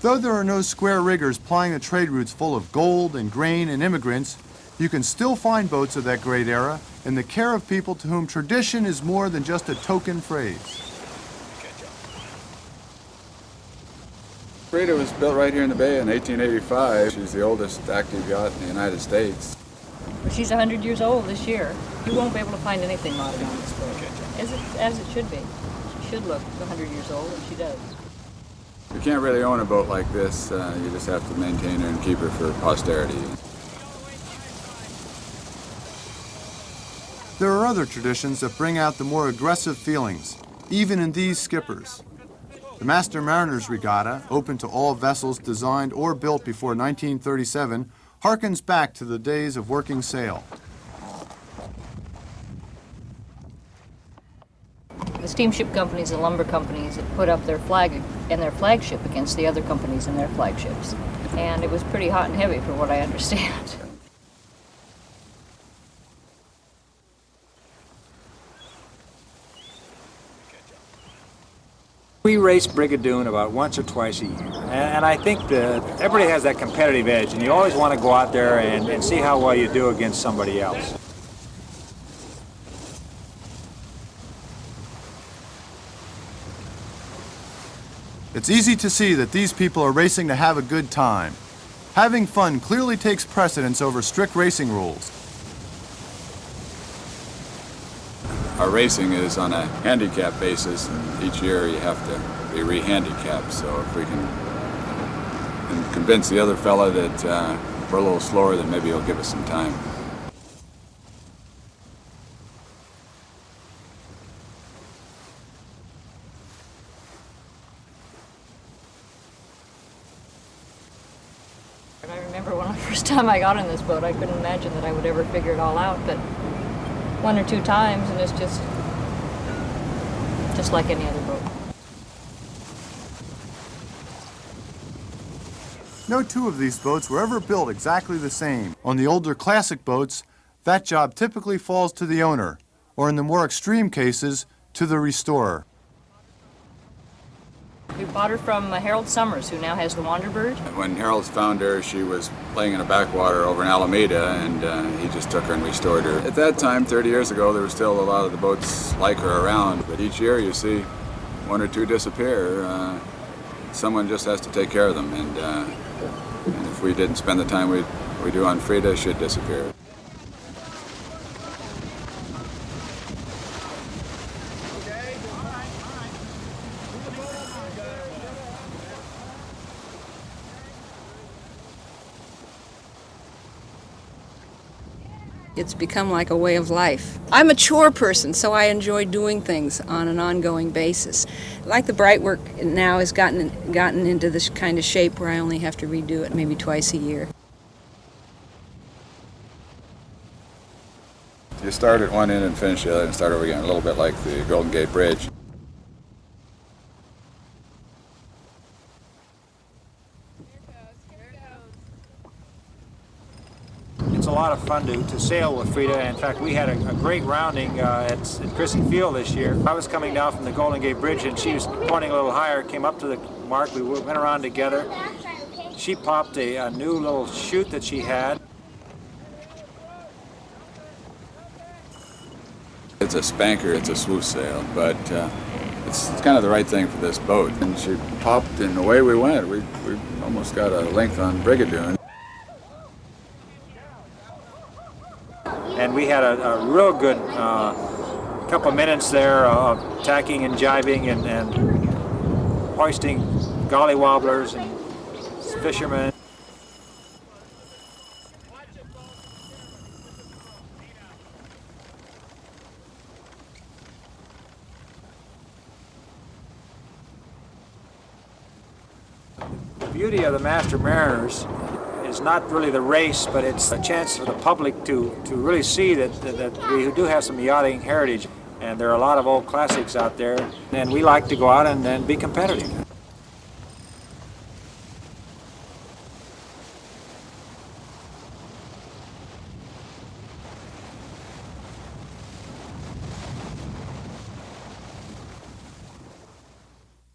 Though there are no square riggers plying the trade routes full of gold and grain and immigrants, you can still find boats of that great era in the care of people to whom tradition is more than just a token phrase. Frida was built right here in the bay in 1885. She's the oldest active yacht in the United States. She's 100 years old this year. You won't be able to find anything modern on this boat, as it should be. She should look 100 years old, and she does. You can't really own a boat like this. You just have to maintain her and keep her for posterity. There are other traditions that bring out the more aggressive feelings, even in these skippers. The Master Mariners Regatta, open to all vessels designed or built before 1937, harkens back to the days of working sail. The steamship companies and lumber companies had put up their flag and their flagship against the other companies and their flagships. And it was pretty hot and heavy for what I understand. We race Brigadoon about once or twice a year, and I think that everybody has that competitive edge, and you always want to go out there and see how well you do against somebody else. It's easy to see that these people are racing to have a good time. Having fun clearly takes precedence over strict racing rules. Our racing is on a handicap basis, and each year you have to be re-handicapped. So if we can convince the other fella that we're a little slower, then maybe he'll give us some time. I remember when the first time I got in this boat, I couldn't imagine that I would ever figure it all out, but one or two times, and it's just like any other boat. No two of these boats were ever built exactly the same. On the older classic boats, that job typically falls to the owner, or in the more extreme cases, to the restorer. We bought her from Harold Summers, who now has the Wanderbird. When Harold found her, she was playing in a backwater over in Alameda, and he just took her and restored her. At that time, 30 years ago, there were still a lot of the boats like her around, but each year you see one or two disappear. Someone just has to take care of them, and if we didn't spend the time we do on Frida, she'd disappear. It's become like a way of life. I'm a chore person, so I enjoy doing things on an ongoing basis. Like the bright work now has gotten into this kind of shape where I only have to redo it maybe twice a year. You start at one end and finish the other and start over again, a little bit like the Golden Gate Bridge. It's a lot of fun to sail with Frida. In fact, we had a great rounding at Chrissy Field this year. I was coming down from the Golden Gate Bridge, and she was pointing a little higher, came up to the mark. We went around together. She popped a new little chute that she had. It's a spanker, it's a swoosh sail, but it's kind of the right thing for this boat. And she popped, and away we went. We almost got a length on Brigadoon. And we had a real good couple of minutes there of tacking and jibing and hoisting golly wobblers and fishermen. The beauty of the Master Mariners is not really the race, but it's a chance for the public to really see that we do have some yachting heritage, and there are a lot of old classics out there, and we like to go out and be competitive.